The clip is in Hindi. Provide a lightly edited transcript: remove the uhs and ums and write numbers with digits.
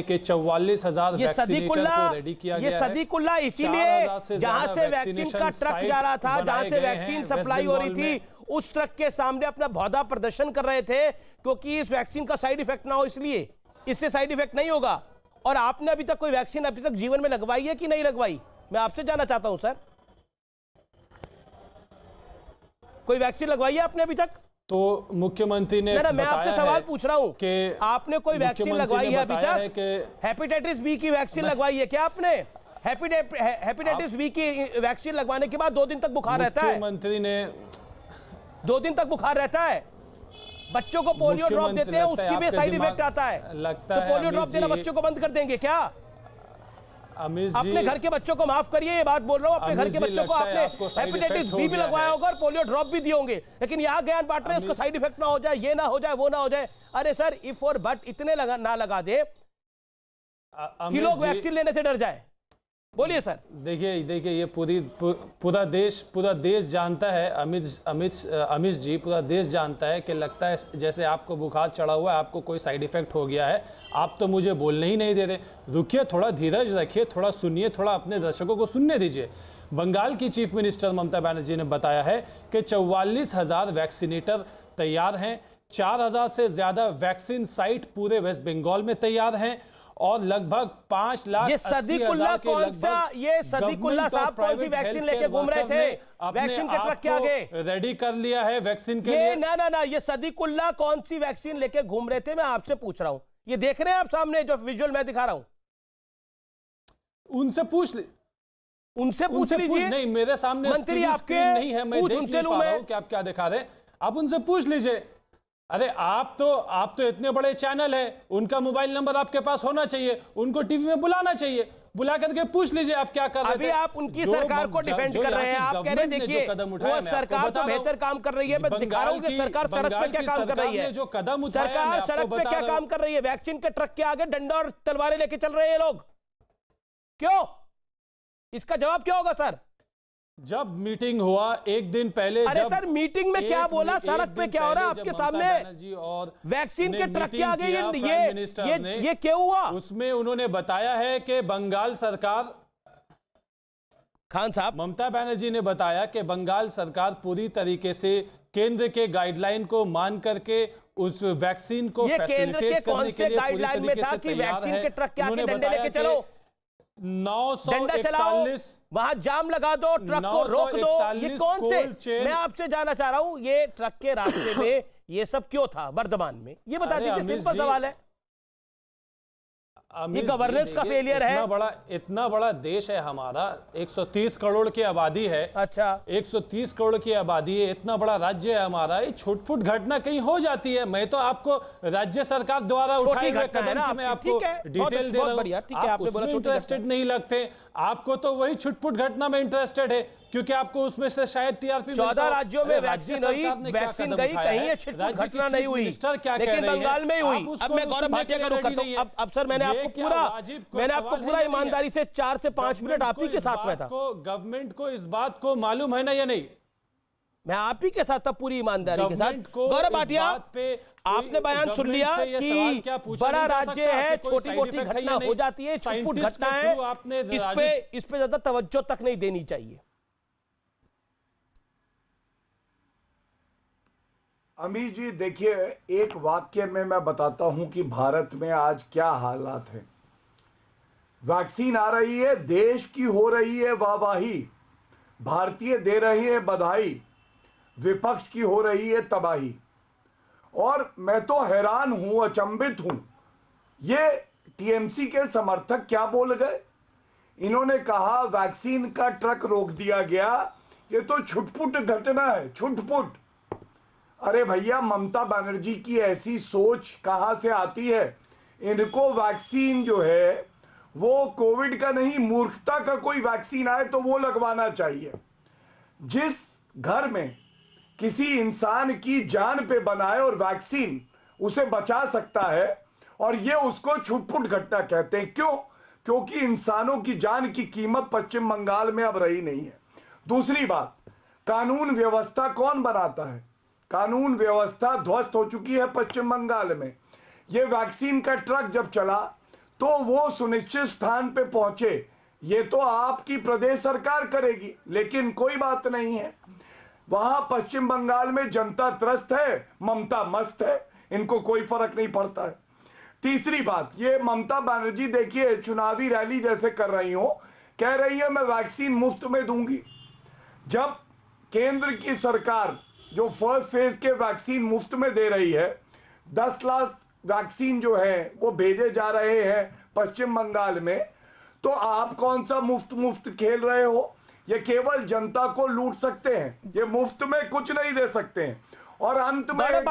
के 44,000 वैक्सीनेटर को रेडी किया गया है। ये सदीकुल्ला इसीलिए जहां से वैक्सीन का ट्रक जा रहा था, जहां से वैक्सीन सप्लाई हो रही थी, उस ट्रक के सामने अपना भौदा प्रदर्शन कर रहे थे, क्योंकि इस वैक्सीन का साइड इफेक्ट ना हो, इसलिए। इससे साइड इफेक्ट नहीं होगा। और आपने अभी तक कोई वैक्सीन अभी तक जीवन में लगवाई है कि नहीं लगवाई, मैं आपसे जानना चाहता हूं सर। कोई वैक्सीन लगवाई है आपने अभी तक? तो मुख्यमंत्री ने मैं आपसे सवाल पूछ रहा हूं कि आपने कोई वैक्सीन लगवाई है अभी तक? हेपेटाइटिस बी की वैक्सीन लगवाई है क्या आपने? हेपेटाइटिस बी की वैक्सीन लगवाने के बाद 2 दिन तक बुखार रहता है। मुख्यमंत्री ने 2 दिन तक बुखार रहता है। बच्चों को पोलियो ड्रॉप देते हैं, उसकी भी साइड इफेक्ट आता है। तो पोलियो ड्रॉप देना बच्चों को बंद कर देंगे क्या? अपने घर के बच्चों को माफ करिए, ये बात बोल रहा हूँ, अपने घर के बच्चों को आपने हेपेटाइटिस बी भी लगवाया होगा और पोलियो ड्रॉप भी दिए होंगे, लेकिन यहाँ ज्ञान बांट रहे हैं उसको साइड इफेक्ट ना हो जाए, ये ना हो जाए, वो ना हो जाए। अरे सर, इफ और बट इतने ना लगा दे कि लोग वैक्सीन लेने से डर जाए। बोलिए सर। देखिए ये पूरा देश जानता है, अमित जी, पूरा देश जानता है कि लगता है जैसे आपको बुखार चढ़ा हुआ है, आपको कोई साइड इफेक्ट हो गया है। आप तो मुझे बोलने ही नहीं दे रहे। रुकिए, थोड़ा धीरज रखिए, थोड़ा सुनिए, थोड़ा अपने दर्शकों को सुनने दीजिए। बंगाल की चीफ मिनिस्टर ममता बनर्जी ने बताया है कि 44,000 वैक्सीनेटर तैयार हैं, 4,000 से ज्यादा वैक्सीन साइट पूरे वेस्ट बंगाल में तैयार हैं और लगभग 5 लाख ये सदीकुल्ला कौन सा, ये सदीकुल्ला साहब कौन सी वैक्सीन लेके घूम रहे थे वैक्सीन के ट्रक के आगे? रेडी कर लिया है वैक्सीन के लिए। ना, ये सदीकुल्ला कौन सी वैक्सीन लेके घूम रहे थे, मैं आपसे पूछ रहा हूं। ये देख रहे हैं आप सामने जो विजुअल मैं दिखा रहा हूं, उनसे पूछ लीजिए। नहीं, मेरे सामने मंत्री आपके नहीं है, मैं देख नहीं पा रहा हूं कि आप क्या दिखा रहे हैं। आप उनसे पूछ लीजिए। अरे आप तो इतने बड़े चैनल है, उनका मोबाइल नंबर आपके पास होना चाहिए, उनको टीवी में बुलाना चाहिए, बुला करके पूछ लीजिए आप क्या कर रहे थे। अभी आप उनकी सरकार को डिफेंड कर रहे हैं, आप कह रहे हैं देखिए वो सरकार तो बेहतर काम कर रही है। मैं दिखा रहा हूं कि सरकार सड़क पे क्या काम कर रही है, जो कदम सरकार सड़क पे क्या काम कर रही है। वैक्सीन के ट्रक के आगे डंडा और तलवारें लेके चल रहे हैं लोग, क्यों? इसका जवाब क्या होगा सर? जब मीटिंग हुआ एक दिन पहले, अरे सर मीटिंग में क्या बोला, सड़क पे क्या हो रहा है आपके सामने? और वैक्सीन के ट्रक के आगे ये क्यों हुआ? उसमें उन्होंने बताया है कि बंगाल सरकार, खान साहब, ममता बनर्जी ने बताया कि बंगाल सरकार पूरी तरीके से केंद्र के गाइडलाइन को मान करके उस वैक्सीन को फैसिलिटेट करने के लिए पूरी तरीके से तैयार है। के ट्रक के आगे डंडे लेके चलो, 941 वहां जाम लगा दो, ट्रक को रोक दो। ये कौन से, मैं आपसे जानना चाह रहा हूं, ये ट्रक के रास्ते में ये सब क्यों था वर्धमान में? ये बता दीजिए, सिंपल सवाल है। ये गवर्नेंस का फेलियर है। इतना बड़ा देश है हमारा, 130 करोड़ की आबादी है। अच्छा, 130 करोड़ की आबादी है, इतना बड़ा राज्य है हमारा। ये छुटपुट घटना कहीं हो जाती है। मैं तो आपको राज्य सरकार द्वारा उठाए गए कदम की मैं आपको डिटेल दे रहा हूं। आप उसमें इंटरेस्टेड नहीं लगते, आपको तो वही छुटपुट घटना में इंटरेस्टेड है, क्योंकि आपको उसमें से शायद टीआरपी 14 राज्यों में वैक्सीन गई, कहीं ये छुटपुट घटना नहीं हुई, लेकिन बंगाल में हुई। अब मैं गौरव भाटिया का रुख करता हूं। अब सर मैंने आपको पूरा ईमानदारी से 4 से 5 मिनट आप ही के साथ में था। गवर्नमेंट को इस बात को मालूम है ना या नहीं? मैं आप ही के साथ था पूरी ईमानदारी के साथ। गौरव भाटिया, आपने बयान सुन लिया कि बड़ा राज्य है, छोटी मोटी घटना हो जाती है, छुटपुट घटना है, इस पे ज्यादा तवज्जो तक नहीं देनी चाहिए। अमित जी देखिए, एक वाक्य में मैं बताता हूं कि भारत में आज क्या हालात है। वैक्सीन आ रही है, देश की हो रही है वाहवाही, भारतीय दे रहे हैं बधाई, विपक्ष की हो रही है तबाही। और मैं तो हैरान हूं, अचंभित हूं, ये टीएमसी के समर्थक क्या बोल गए। इन्होंने कहा वैक्सीन का ट्रक रोक दिया गया, ये तो छुटपुट घटना है, छुटपुट। अरे भैया, ममता बनर्जी की ऐसी सोच कहां से आती है? इनको वैक्सीन जो है वो कोविड का नहीं, मूर्खता का कोई वैक्सीन आए तो वो लगवाना चाहिए। जिस घर में किसी इंसान की जान पे बनाए और वैक्सीन उसे बचा सकता है, और ये उसको छुटपुट घटना कहते हैं। क्यों? क्योंकि इंसानों की जान की कीमत पश्चिम बंगाल में अब रही नहीं है। दूसरी बात, कानून व्यवस्था कौन बनाता है? कानून व्यवस्था ध्वस्त हो चुकी है पश्चिम बंगाल में। ये वैक्सीन का ट्रक जब चला तो वो सुनिश्चित स्थान पे पहुंचे। ये तो आपकी प्रदेश सरकार करेगी, लेकिन कोई बात नहीं है। वहां पश्चिम बंगाल में जनता त्रस्त है, ममता मस्त है, इनको कोई फर्क नहीं पड़ता है। तीसरी बात, ये ममता बनर्जी देखिए चुनावी रैली जैसे कर रही हो, कह रही है मैं वैक्सीन मुफ्त में दूंगी। जब केंद्र की सरकार जो फर्स्ट फेज के वैक्सीन मुफ्त में दे रही है, 10 लाख वैक्सीन जो है वो भेजे जा रहे हैं पश्चिम बंगाल में, तो आप कौन सा मुफ्त खेल रहे हो? ये केवल जनता को लूट सकते हैं, ये मुफ्त में कुछ नहीं दे सकते हैं। और अंत में